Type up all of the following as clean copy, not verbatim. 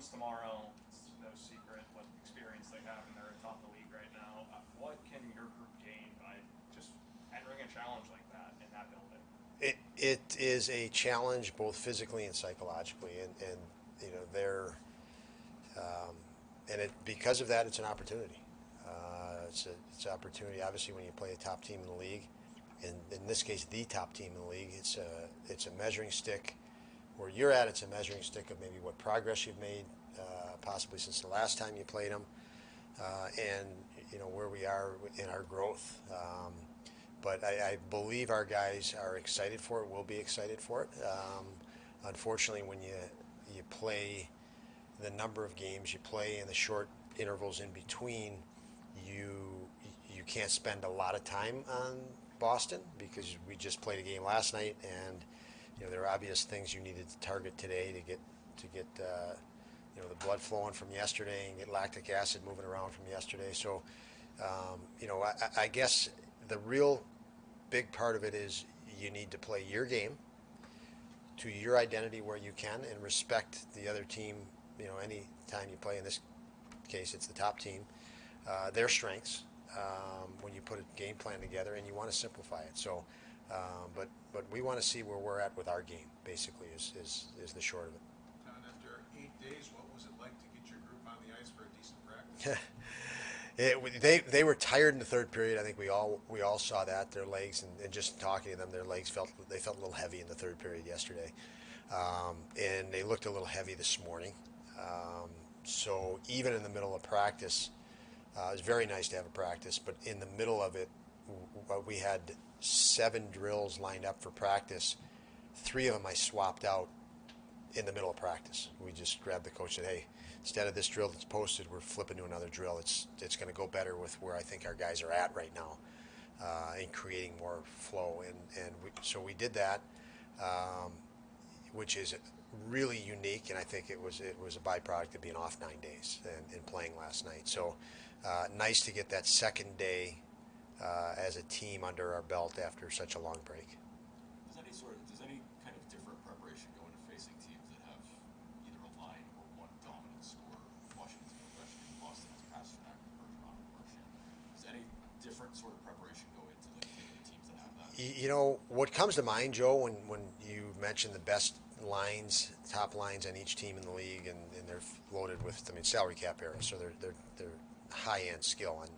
Bruins tomorrow. It's no secret what experience they have, and they're atop the league right now. What can your group gain by just entering a challenge like that in that building? It is a challenge both physically and psychologically, and they're and it because of that it's an opportunity. It's an opportunity. Obviously, when you play a top team in the league, and in this case, the top team in the league, it's a measuring stick. Where you're at, it's a measuring stick of maybe what progress you've made, possibly since the last time you played them, and where we are in our growth. But I believe our guys are excited for it. Will be excited for it. Unfortunately, when you play the number of games you play and the short intervals in between, you you can't spend a lot of time on Boston because we just played a game last night, and there are obvious things you needed to target today to get the blood flowing from yesterday and get lactic acid moving around from yesterday. So I guess the real big part of it is you need to play your game to your identity where you can and respect the other team. Any time you play, in this case, it's the top team, their strengths when you put a game plan together, and you want to simplify it. So, but we want to see where we're at with our game. Basically, is the short of it. John, after 8 days, what was it like to get your group on the ice for a decent practice? They were tired in the third period. I think we all saw that their legs and just talking to them, their legs felt a little heavy in the third period yesterday, and they looked a little heavy this morning. So even in the middle of practice, it was very nice to have a practice. But in the middle of it, we had 7 drills lined up for practice. 3 of them I swapped out in the middle of practice. We just grabbed the coach and said, "Hey, instead of this drill that's posted, we're flipping to another drill. It's going to go better with where I think our guys are at right now, and creating more flow." So we did that, which is really unique, and I think it was a byproduct of being off 9 days and playing last night. So nice to get that second day as a team under our belt after such a long break. Does any kind of different preparation go into facing teams that have either a line or one dominant scorer? Washington's Ovechkin, Boston's Pasternak, Bergeron, Marchand. Does any different sort of preparation go into the teams that have that? What comes to mind, Joe, when you mention the best lines, top lines on each team in the league, and they're loaded with, salary cap era, so they're high end skill on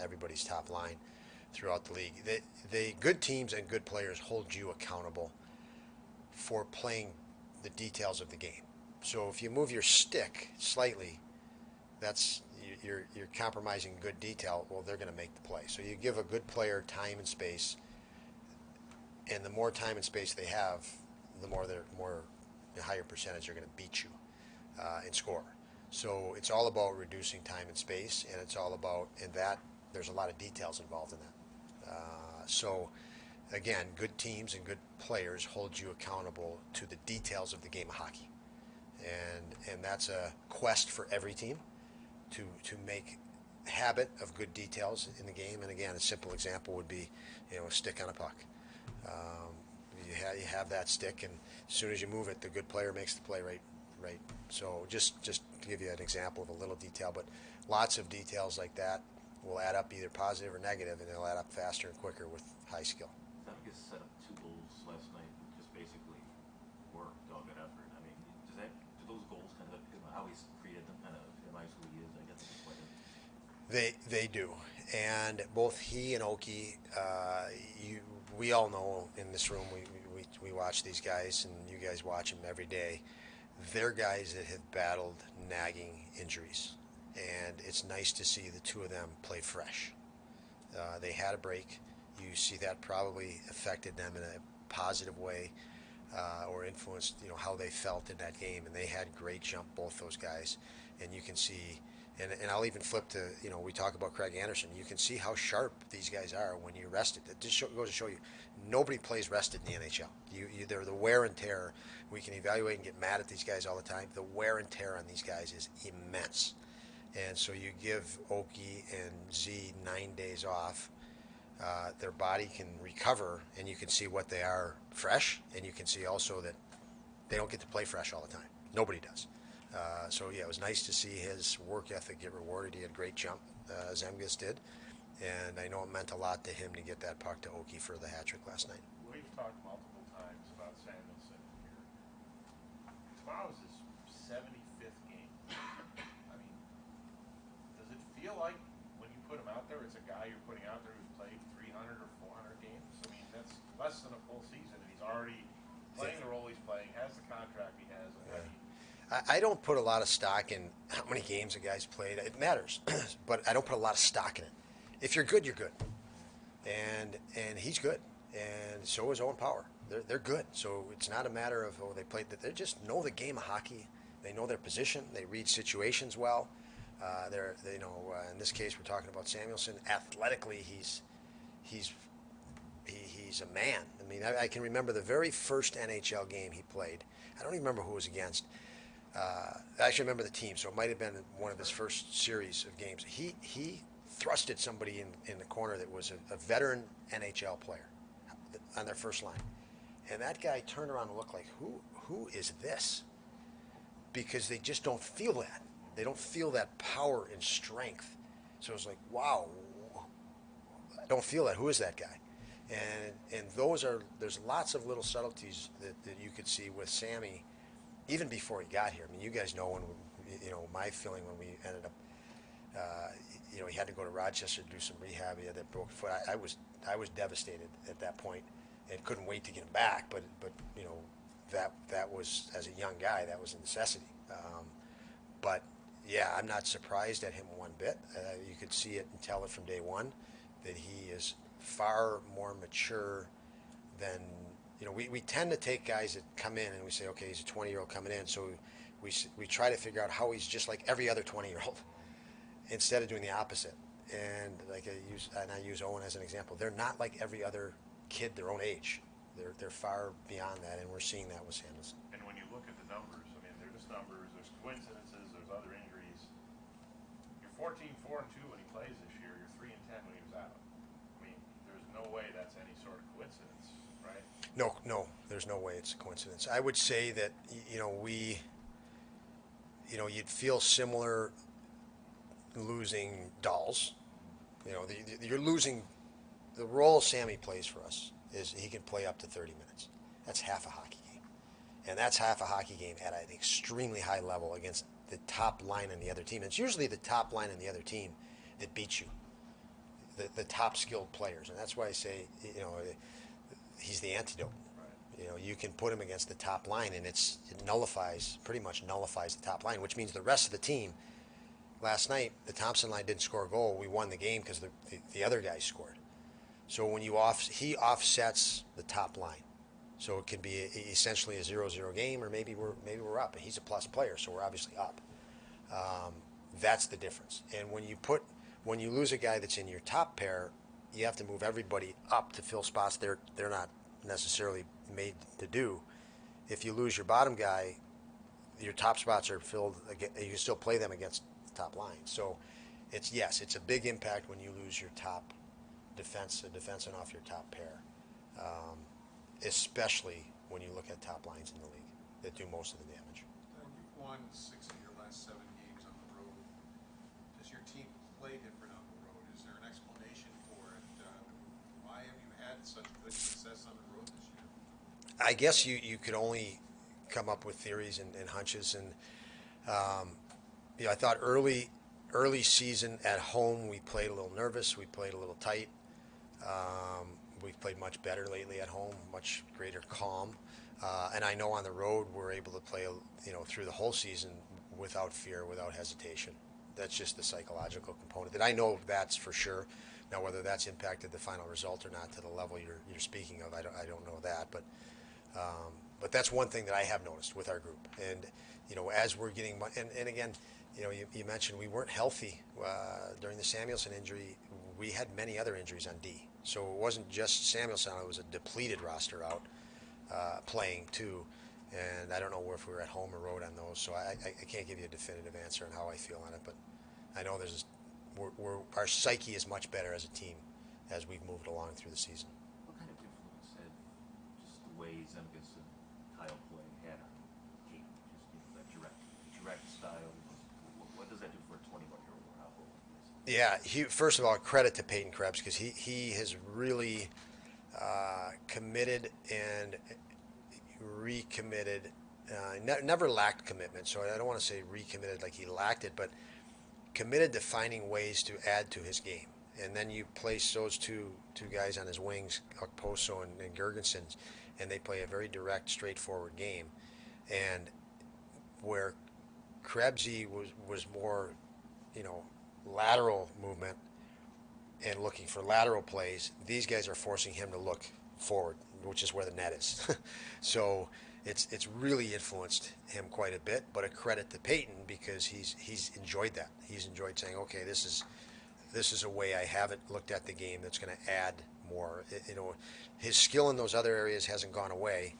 everybody's top line throughout the league. The good teams and good players hold you accountable for playing the details of the game. So if you move your stick slightly, that's you're compromising good detail. Well, they're going to make the play. So you give a good player time and space, and the more time and space they have, the higher percentage are going to beat you and score. So it's all about reducing time and space, and it's all about that. There's a lot of details involved in that. So again, good teams and good players hold you accountable to the details of the game of hockey, and that's a quest for every team to make habit of good details in the game. And again, a simple example would be a stick on a puck. You have that stick, and as soon as you move it, the good player makes the play right. So just to give you an example of a little detail, but lots of details like that will add up, either positive or negative, and they'll add up faster and quicker with high skill. Vegas set up 2 goals last night, just basically work, dogged effort. I mean, do those goals kind of how he's created them kind of epitomize who he is? I guess. They do, and both he and Oki, we all know in this room, we watch these guys, and you guys watch them every day. They're guys that have battled nagging injuries, and it's nice to see the two of them play fresh. They had a break. You see that probably affected them in a positive way, or influenced how they felt in that game, and they had great jump, both those guys. And you can see, and I'll even flip to we talk about Craig Anderson. You can see how sharp these guys are when you're rested. It just goes to show you, nobody plays rested in the NHL. They're the wear and tear. We can evaluate and get mad at these guys all the time. The wear and tear on these guys is immense. And so you give Oki and Z 9 days off, their body can recover, and you can see what they are fresh, and you can see also that they don't get to play fresh all the time. Nobody does. So yeah, it was nice to see his work ethic get rewarded. He had a great jump, Zemgus did, and I know it meant a lot to him to get that puck to Oki for the hat trick last night. We've talked multiple times about Samuelson here. Tomorrow's his 75th game. I mean, does it feel like when you put him out there, it's a guy you're putting out there who's played 300 or 400 games? I mean, that's less than a full season, and he's already playing the role he's playing, has the contract he has. And I don't put a lot of stock in how many games a guy's played. It matters, but I don't put a lot of stock in it. If you're good, you're good, and he's good, and so is Owen Power. They're good. So it's not a matter of they played. They just know the game of hockey. They know their position. They read situations well. In this case, we're talking about Samuelson. Athletically, he's a man. I mean, I can remember the very first NHL game he played. I don't even remember who it was against. I actually remember the team, so it might have been one of his first series of games. He thrusted somebody in the corner that was a veteran NHL player on their first line. And that guy turned around and looked like, who is this? Because they just don't feel that. They don't feel that power and strength. So it's like, wow, I don't feel that. Who is that guy? And there's lots of little subtleties that you could see with Sammy even before he got here. I mean, you guys know my feeling when we ended up, he had to go to Rochester to do some rehab. He had that broken foot. I was devastated at that point and couldn't wait to get him back. But that was, as a young guy, that was a necessity. But yeah, I'm not surprised at him one bit. You could see it and tell it from day one that he is far more mature than. We tend to take guys that come in and we say, okay, he's a 20-year-old coming in, so we try to figure out how he's just like every other 20-year-old instead of doing the opposite. And I use Owen as an example. They're not like every other kid their own age. They're far beyond that, and we're seeing that with Samuelson. and when you look at the numbers, I mean, they're just numbers. There's coincidences. There's other injuries. You're 14-4-2 when he plays this year. You're 3-10 when he was out. I mean, there's no way that's any sort of coincidence, right? No, there's no way it's a coincidence. I would say that you'd feel similar losing Dolls. You're losing. The role Sammy plays for us is he can play up to 30 minutes. That's half a hockey game, and that's half a hockey game at an extremely high level against the top line on the other team. And it's usually the top line on the other team that beats you, the top skilled players, and that's why I say he's the antidote. Right. You can put him against the top line, and it pretty much nullifies the top line, which means the rest of the team. Last night, the Thompson line didn't score a goal. We won the game because the other guys scored. So when he offsets the top line, so it could be essentially a 0-0 game, or maybe we're up. And he's a plus player, so we're obviously up. That's the difference. And when you lose a guy that's in your top pair, you have to move everybody up to fill spots they're not necessarily made to do. If you lose your bottom guy, your top spots are filled. You can still play them against the top line. So it's a big impact when you lose your top defenseman off your top pair, especially when you look at top lines in the league that do most of the damage. You've won 6 of your last 7 games on the road. Does your team play different on the road? Is there an explanation for it? Why have you had such good success on the road this year? I guess you could only come up with theories and hunches, and I thought early season at home we played a little nervous, we played a little tight. We've played much better lately at home, much greater calm, and I know on the road we're able to play through the whole season without fear, without hesitation. That's just the psychological component that I know that's for sure. Now whether that's impacted the final result or not to the level you're speaking of, I don't know that, but that's one thing that I have noticed with our group. And as we're getting and again, you mentioned we weren't healthy during the Samuelson injury. We had many other injuries on D, so it wasn't just Samuelson. It was a depleted roster out playing too. And I don't know if we were at home or road on those, so I can't give you a definitive answer on how I feel on it. But I know our psyche is much better as a team as we've moved along through the season. What kind of influence had just the way Zemgus and Kyle play had on Kate? Just that direct Yeah, first of all, credit to Peyton Krebs because he has really committed and recommitted. Never lacked commitment, so I don't want to say recommitted like he lacked it, but committed to finding ways to add to his game. And then you place those two guys on his wings, Okposo and Gergensen, and they play a very direct, straightforward game. And where Krebsy was more, you know, lateral movement and looking for lateral plays, these guys are forcing him to look forward, which is where the net is. So it's really influenced him quite a bit. But a credit to Peyton because he's enjoyed that. He's enjoyed saying, okay, this is a way I haven't looked at the game that's going to add more. You know, his skill in those other areas hasn't gone away.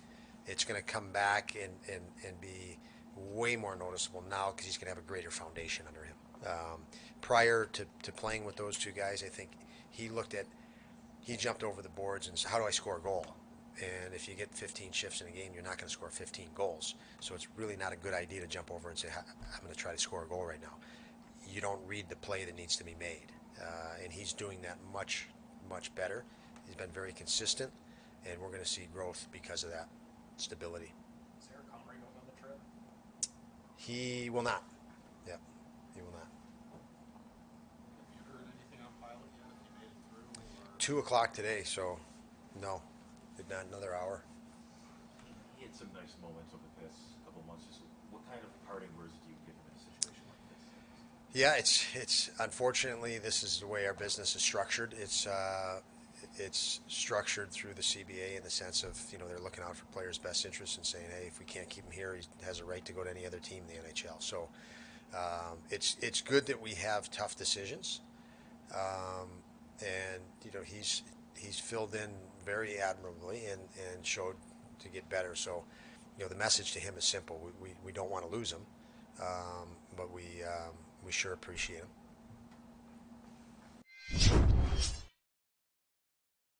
It's going to come back and be way more noticeable now because he's going to have a greater foundation under him. Prior to playing with those two guys, I think he jumped over the boards and said, how do I score a goal? And if you get 15 shifts in a game, you're not going to score 15 goals. So it's really not a good idea to jump over and say, I'm going to try to score a goal right now. You don't read the play that needs to be made. And he's doing that much, much better. He's been very consistent, and we're going to see growth because of that stability. Is Eric Comrie going on the trip? He will not. Yeah, he will not. Have you heard anything on Pilot yet? Have you made it through? Or? 2 o'clock today, so no, did not another hour. He had some nice moments over the past couple months. Just what kind of parting words do you give him in a situation like this? Yeah, it's unfortunately this is the way our business is structured. It's structured through the CBA in the sense of, you know, they're looking out for players' best interests and saying, hey, if we can't keep him here, he has a right to go to any other team in the NHL. So it's good that we have tough decisions, and you know he's filled in very admirably and showed to get better. So you know the message to him is simple: we don't want to lose him, but we sure appreciate him.